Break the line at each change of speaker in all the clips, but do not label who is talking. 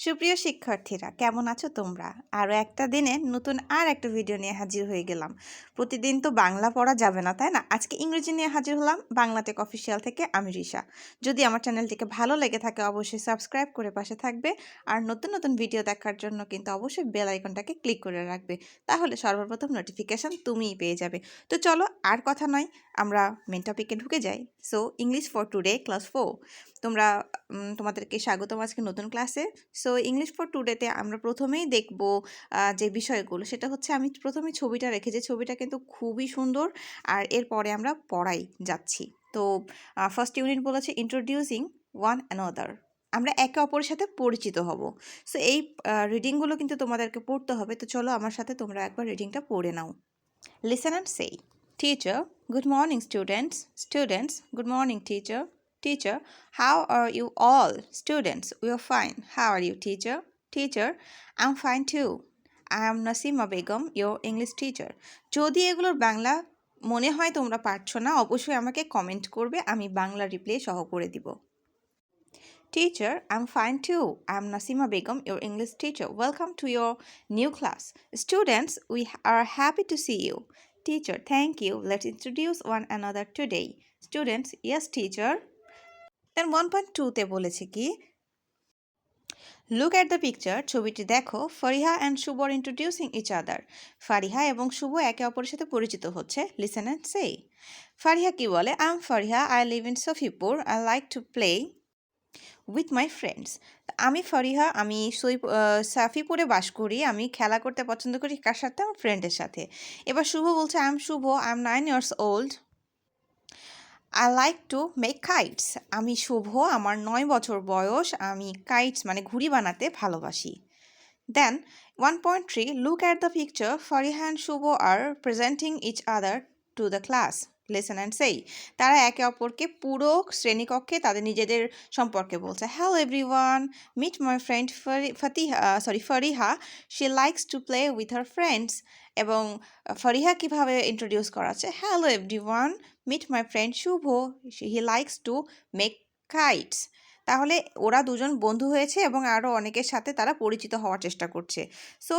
সুপ্রিয় শিক্ষার্থীরা, কেমন আছো তোমরা? আরও একটা দিনে নতুন আর একটা ভিডিও নিয়ে হাজির হয়ে গেলাম। প্রতিদিন তো বাংলা পড়া যাবে না, তাই না? আজকে ইংরেজি নিয়ে হাজির হলাম বাংলাটেক অফিসিয়াল থেকে আমি রিশা। যদি আমার চ্যানেলটিকে ভালো লেগে থাকে অবশ্যই সাবস্ক্রাইব করে পাশে থাকবে। আর নতুন নতুন ভিডিও দেখার জন্য কিন্তু অবশ্যই বেল আইকনটাকে ক্লিক করে রাখবে। তাহলে সর্বপ্রথম নোটিফিকেশন তুমিই পেয়ে যাবে। তো চলো আর কথা নয়, আমরা মেন টপিকে ঢুকে যাই। So English for today class 4। তোমরা তোমাদেরকে স্বাগতম আজকে নতুন ক্লাসে। সো ইংলিশ ফর টুডেতে আমরা প্রথমেই দেখব যে বিষয়গুলো, সেটা হচ্ছে আমি প্রথমে ছবিটা রেখেছি। ছবিটা কিন্তু খুবই সুন্দর। আর এরপরে আমরা পড়াই যাচ্ছি। তো ফার্স্ট ইউনিট বলেছে ইন্ট্রোডিউসিং ওয়ান অ্যানাদার। আমরা একে অপরের সাথে পরিচিত হব। সো এই রিডিংগুলো কিন্তু তোমাদেরকে পড়তে হবে। তো চলো আমার সাথে তোমরা একবার রিডিংটা পড়ে নাও। লিসেন অ্যান্ড সেই। Teacher, good morning students. Students, good morning teacher. Teacher, how are you all? Students, we are fine. How are you, teacher? Teacher, I'm fine too. I am Nasima Begum, your English teacher. যদি এগুলোর বাংলা মনে হয় তোমরা পারছো না, অবশ্যই আমাকে comment করবে, আমি বাংলা রিপ্লাই সহ করে দিব। Teacher, I'm fine too. I'm Nasima Begum, your English teacher. Welcome to your new class. Students, we are happy to see you. Teacher, thank you. Let's introduce one another today. Students, yes, teacher. Then 1.2 তে বলেছে কি, look at the picture, ছবিটি দেখো। Fariha and Shuvo are introducing each other. Fariha এবং শুভ একে অপরের সাথে পরিচিত হচ্ছে। লিসেন অ্যান্ড সে। ফারিহা কি বলে? I am Fariha, I live in Safipur, I like to play with my friends. আমি ফারিহা, আমি সাফিপুরে বাস করি, আমি খেলা করতে পছন্দ করি কার সাথে? আমার ফ্রেন্ডের সাথে। এবার শুভ বলছে I am Shuvo, I am 9 years old, I like to make kites. আমি শুভ, আমার 9 বছর বয়স, আমি কাইটস মানে ঘুড়ি বানাতে ভালোবাসি। Then 1.3, look at the picture, Fariha and Shuvo are presenting each other to the class. Listen and say. তারা একে অপরকে পুরো শ্রেণীকক্ষে তাদের নিজেদের সম্পর্কে বলছে। Hello everyone, meet my friend Fariha, she likes to play with her friends. এবং ফারিহা কিভাবে ইন্ট্রোডিউস করাচ্ছে? Hello everyone, meet my friend Shuvo, he likes to make kites. তাহলে ওরা দুজন বন্ধু হয়েছে এবং আরও অনেকের সাথে তারা পরিচিত হওয়ার চেষ্টা করছে। So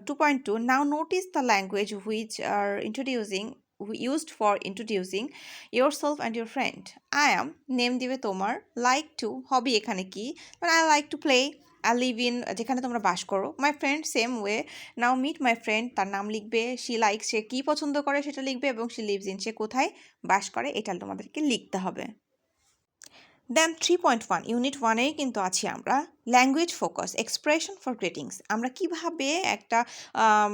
2.2, now notice the language which are used for introducing yourself and your friend. I am, name দিবে তোমার, like to, হবি এখানে কি? I like to play, I live in, যেখানে তোমরা বাস করো, my friend same way, now meet my friend, তার নাম লিখবে, she likes, সে কী পছন্দ করে সেটা লিখবে, এবং she lives in, সে কোথায় বাস করে এটা তোমাদেরকে লিখতে হবে। দেন 3.1, ইউনিট 1-এই কিন্তু আছি আমরা। Language focus, expression for greetings. আমরা কিভাবে একটা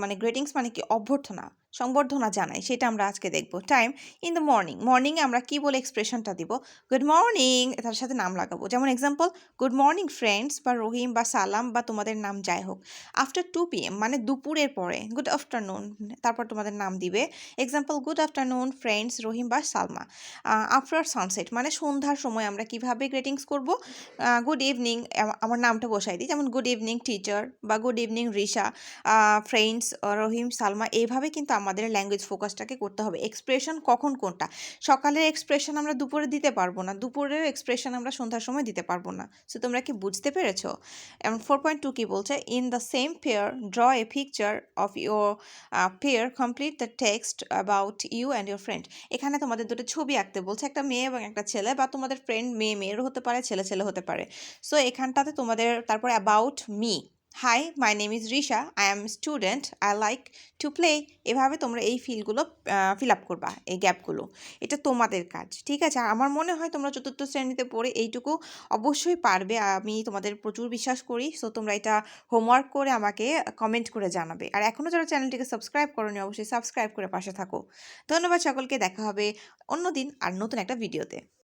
মানে গ্রিটিংস মানে কি অভ্যর্থনা, সংবর্ধনা জানাই, সেটা আমরা আজকে দেখব। Time, in the morning. মর্নিংয়ে আমরা কী বলে এক্সপ্রেশনটা দিব? গুড মর্নিং, তার সাথে নাম লাগাবো। যেমন এক্সাম্পল, গুড মর্নিং ফ্রেন্ডস, বা রহিম বা সালাম বা তোমাদের নাম যাই হোক। আফটার 2 PM মানে দুপুরের পরে, গুড আফটারনুন, তারপর তোমাদের নাম দিবে। এক্সাম্পল, গুড আফটারনুন ফ্রেন্ডস রহিম বা সালমা। আফটার সানসেট মানে সন্ধ্যার সময় আমরা কিভাবে গ্রিটিংস করব? গুড ইভিনিং, আমার নামটা বসাই দিই, যেমন গুড ইভিনিং টিচার, বা গুড ইভিনিং রিশা, ফ্রেন্ডস রহিম সালমা। এইভাবে কিন্তু আমাদের ল্যাঙ্গুয়েজ ফোকাসটাকে করতে হবে। এক্সপ্রেশন কখন কোনটা? সকালের এক্সপ্রেশন আমরা দুপুরে দিতে পারবো না, দুপুরের এক্সপ্রেশন আমরা সন্ধ্যার সময় দিতে পারবো না। সো তোমরা কি বুঝতে পেরেছো? এবং 4.2 কি বলছে? In the same pair draw a picture of your pair, complete the text about you and your friend. এখানে তোমাদের দুটো ছবি আঁকতে বলছে, একটা মেয়ে এবং একটা ছেলে, বা তোমাদের ফ্রেন্ড মেয়েরও হতে পারে, ছেলে হতে পারে। সো এখানটাতে তোমাদের তারপর about me, hi my name is Risha, I am student, I like to play. এভাবে তোমরা এই ফিলগুলো ফিল আপ করবা, এই গ্যাপগুলো। এটা তোমাদের কাজ, ঠিক আছে? আর আমার মনে হয় তোমরা চতুর্থ শ্রেণীতে পড়ে এইটুকু অবশ্যই পারবে, আমি তোমাদের প্রচুর বিশ্বাস করি। সো তোমরা এটা হোমওয়ার্ক করে আমাকে কমেন্ট করে জানাবে। আর এখনও যারা চ্যানেলটিকে সাবস্ক্রাইব করোনি অবশ্যই সাবস্ক্রাইব করে পাশে থাকো। ধন্যবাদ সকলকে, দেখা হবে অন্য দিন আর নতুন একটা ভিডিওতে।